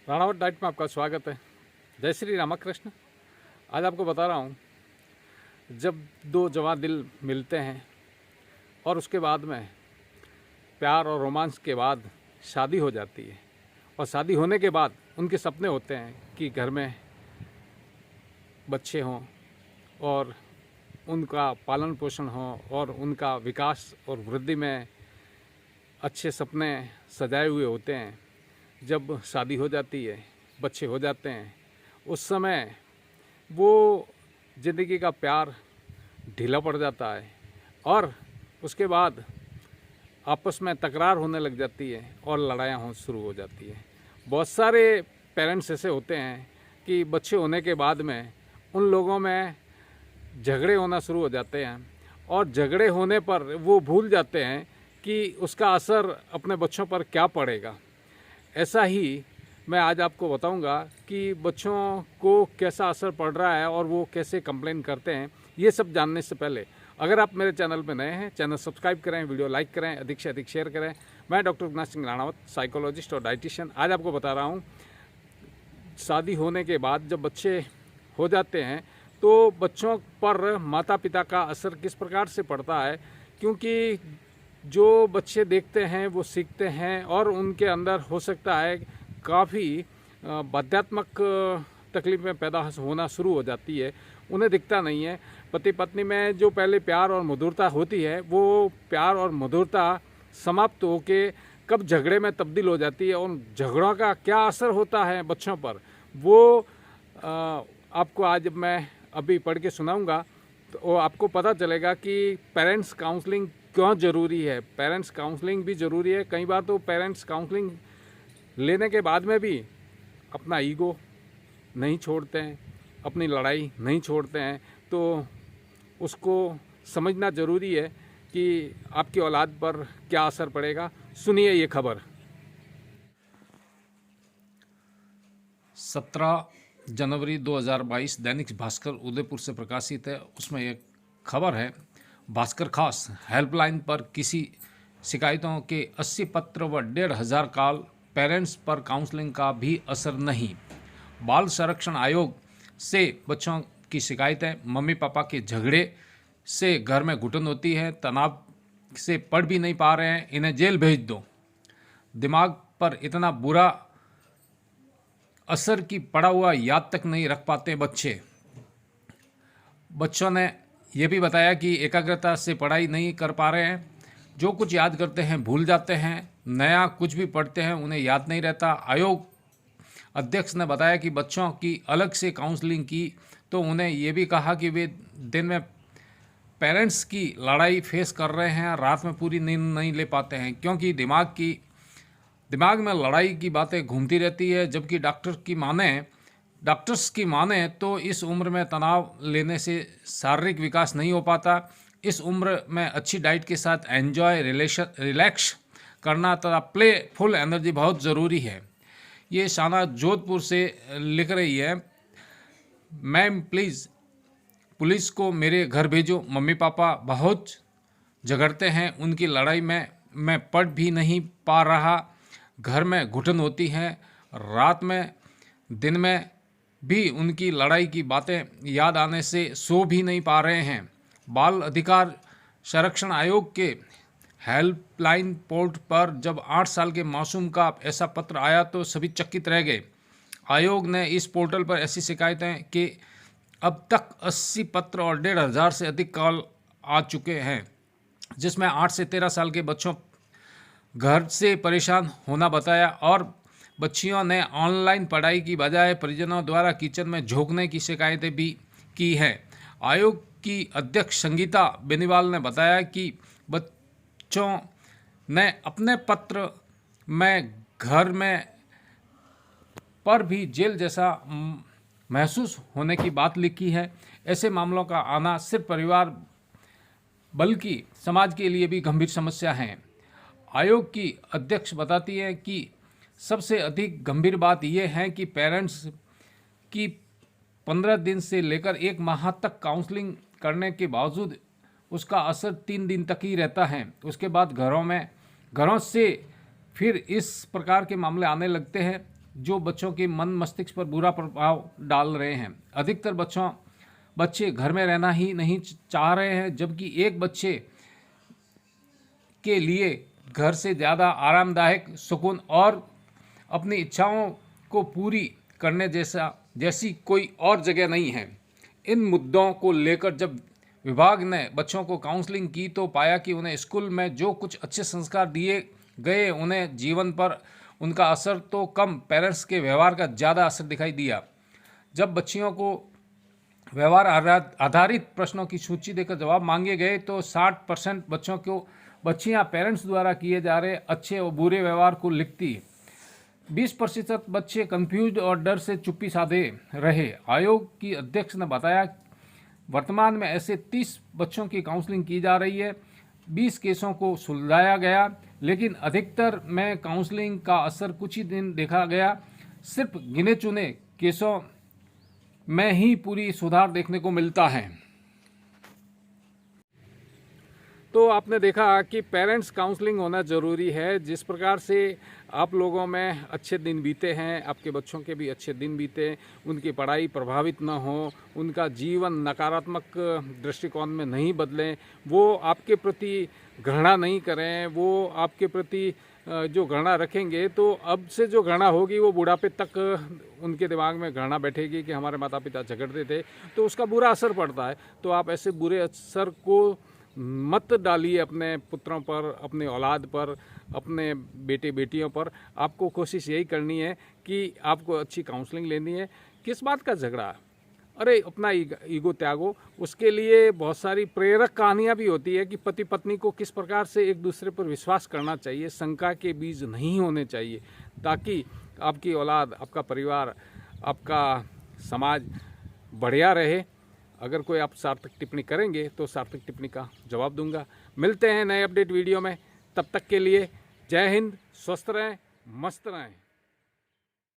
Ranawat diet में आपका स्वागत है। जय श्री रामकृष्ण। आज आपको बता रहा हूँ, जब दो जवां दिल मिलते हैं और उसके बाद में प्यार और रोमांस के बाद शादी हो जाती है, और शादी होने के बाद उनके सपने होते हैं कि घर में बच्चे हों और उनका पालन पोषण हो और उनका विकास और वृद्धि में अच्छे सपने सजाए हुए होते हैं। जब शादी हो जाती है, बच्चे हो जाते हैं, उस समय वो ज़िंदगी का प्यार ढीला पड़ जाता है और उसके बाद आपस में तकरार होने लग जाती है और लड़ाइयाँ हो शुरू हो जाती है। बहुत सारे पेरेंट्स ऐसे होते हैं कि बच्चे होने के बाद में उन लोगों में झगड़े होना शुरू हो जाते हैं और झगड़े होने पर वो भूल जाते हैं कि उसका असर अपने बच्चों पर क्या पड़ेगा। ऐसा ही मैं आज आपको बताऊंगा कि बच्चों को कैसा असर पड़ रहा है और वो कैसे कंप्लेन करते हैं। ये सब जानने से पहले अगर आप मेरे चैनल पर नए हैं, चैनल सब्सक्राइब करें, वीडियो लाइक करें, अधिक से अधिक शेयर करें। मैं डॉक्टर अविनाश सिंह राणावत, साइकोलॉजिस्ट और डाइटिशियन। आज आपको बता रहा हूँ, शादी होने के बाद जब बच्चे हो जाते हैं तो बच्चों पर माता पिता का असर किस प्रकार से पड़ता है, क्योंकि जो बच्चे देखते हैं वो सीखते हैं और उनके अंदर हो सकता है काफ़ी बाध्यात्मक तकलीफ़ें पैदा होना शुरू हो जाती है। उन्हें दिखता नहीं है। पति पत्नी में जो पहले प्यार और मधुरता होती है, वो प्यार और मधुरता समाप्त होके कब झगड़े में तब्दील हो जाती है और झगड़ों का क्या असर होता है बच्चों पर, वो आपको आज मैं अभी पढ़ के सुनाऊंगा। तो आपको पता चलेगा कि पेरेंट्स काउंसलिंग क्यों ज़रूरी है। पेरेंट्स काउंसलिंग भी ज़रूरी है। कई बार तो पेरेंट्स काउंसलिंग लेने के बाद में भी अपना ईगो नहीं छोड़ते हैं, अपनी लड़ाई नहीं छोड़ते हैं, तो उसको समझना ज़रूरी है कि आपकी औलाद पर क्या असर पड़ेगा। सुनिए ये खबर। 17 जनवरी 2022 दैनिक भास्कर उदयपुर से प्रकाशित है। उसमें एक खबर है, भास्कर खास हेल्पलाइन पर किसी शिकायतों के 80 पत्र व 1,500 कॉल, पेरेंट्स पर काउंसलिंग का भी असर नहीं। बाल संरक्षण आयोग से बच्चों की शिकायतें, मम्मी पापा के झगड़े से घर में घुटन होती है, तनाव से पढ़ भी नहीं पा रहे हैं, इन्हें जेल भेज दो। दिमाग पर इतना बुरा असर की पड़ा हुआ याद तक नहीं रख पाते बच्चे। बच्चों ने यह भी बताया कि एकाग्रता से पढ़ाई नहीं कर पा रहे हैं, जो कुछ याद करते हैं भूल जाते हैं, नया कुछ भी पढ़ते हैं उन्हें याद नहीं रहता। आयोग अध्यक्ष ने बताया कि बच्चों की अलग से काउंसलिंग की तो उन्हें यह भी कहा कि वे दिन में पेरेंट्स की लड़ाई फेस कर रहे हैं, रात में पूरी नींद नहीं ले पाते हैं, क्योंकि दिमाग में लड़ाई की बातें घूमती रहती है। जबकि डॉक्टर्स की माने तो इस उम्र में तनाव लेने से शारीरिक विकास नहीं हो पाता। इस उम्र में अच्छी डाइट के साथ एंजॉय, रिलैक्स करना तथा प्लेफुल एनर्जी बहुत ज़रूरी है। ये शाना जोधपुर से लिख रही है, मैम प्लीज़ पुलिस को मेरे घर भेजो, मम्मी पापा बहुत झगड़ते हैं, उनकी लड़ाई में मैं पढ़ भी नहीं पा रहा, घर में घुटन होती है, रात में दिन में भी उनकी लड़ाई की बातें याद आने से सो भी नहीं पा रहे हैं। बाल अधिकार संरक्षण आयोग के हेल्पलाइन पोर्ट पर जब 8 साल के मासूम का ऐसा पत्र आया तो सभी चकित रह गए। आयोग ने इस पोर्टल पर ऐसी शिकायतें कि अब तक 80 पत्र और 1,500 से अधिक कॉल आ चुके हैं, जिसमें 8 से 13 साल के बच्चों घर से परेशान होना बताया और बच्चियों ने ऑनलाइन पढ़ाई की बजाय परिजनों द्वारा किचन में झोंकने की शिकायतें भी की हैं। आयोग की अध्यक्ष संगीता बेनीवाल ने बताया कि बच्चों ने अपने पत्र में घर में पर भी जेल जैसा महसूस होने की बात लिखी है। ऐसे मामलों का आना सिर्फ परिवार बल्कि समाज के लिए भी गंभीर समस्या है। आयोग की अध्यक्ष बताती है कि सबसे अधिक गंभीर बात यह है कि पेरेंट्स की 15 दिन से लेकर 1 माह तक काउंसलिंग करने के बावजूद उसका असर 3 दिन तक ही रहता है। उसके बाद घरों से फिर इस प्रकार के मामले आने लगते हैं। जो बच्चों के मन मस्तिष्क पर बुरा प्रभाव डाल रहे हैं। अधिकतर बच्चे घर में रहना ही नहीं चाह रहे हैं, जबकि एक बच्चे के लिए घर से ज़्यादा आरामदायक, सुकून और अपनी इच्छाओं को पूरी करने जैसी कोई और जगह नहीं है। इन मुद्दों को लेकर जब विभाग ने बच्चों को काउंसलिंग की तो पाया कि उन्हें स्कूल में जो कुछ अच्छे संस्कार दिए गए, उन्हें जीवन पर उनका असर तो कम, पेरेंट्स के व्यवहार का ज़्यादा असर दिखाई दिया। जब बच्चियों को व्यवहार आधारित प्रश्नों की सूची देकर जवाब मांगे गए तो 60% बच्चियां पेरेंट्स द्वारा किए जा रहे अच्छे और बुरे व्यवहार को लिखती। 20% बच्चे कंफ्यूज और डर से चुप्पी साधे रहे। आयोग की अध्यक्ष ने बताया वर्तमान में ऐसे 30 बच्चों की काउंसलिंग की जा रही है। 20 केसों को सुलझाया गया, लेकिन अधिकतर में काउंसलिंग का असर कुछ ही दिन देखा गया। सिर्फ गिने चुने केसों में ही पूरी सुधार देखने को मिलता है। तो आपने देखा कि पेरेंट्स काउंसलिंग होना ज़रूरी है। जिस प्रकार से आप लोगों में अच्छे दिन बीते हैं, आपके बच्चों के भी अच्छे दिन बीते, उनकी पढ़ाई प्रभावित ना हो, उनका जीवन नकारात्मक दृष्टिकोण में नहीं बदलें, वो आपके प्रति घृणा नहीं करें, वो आपके प्रति जो घृणा रखेंगे तो अब से जो घृणा होगी वो बुढ़ापे तक उनके दिमाग में घृणा बैठेगी कि हमारे माता पिता झगड़ते थे, तो उसका बुरा असर पड़ता है। तो आप ऐसे बुरे असर को मत डालिए अपने पुत्रों पर, अपने औलाद पर, अपने बेटे बेटियों पर। आपको कोशिश यही करनी है कि आपको अच्छी काउंसलिंग लेनी है। किस बात का झगड़ा? अरे अपना ईगो त्यागो। उसके लिए बहुत सारी प्रेरक कहानियाँ भी होती है कि पति पत्नी को किस प्रकार से एक दूसरे पर विश्वास करना चाहिए, शंका के बीज नहीं होने चाहिए, ताकि आपकी औलाद, आपका परिवार, आपका समाज बढ़िया रहे। अगर कोई आप सार्थक टिप्पणी करेंगे तो सार्थक टिप्पणी का जवाब दूंगा। मिलते हैं नए अपडेट वीडियो में, तब तक के लिए जय हिंद, स्वस्थ रहें, मस्त रहें।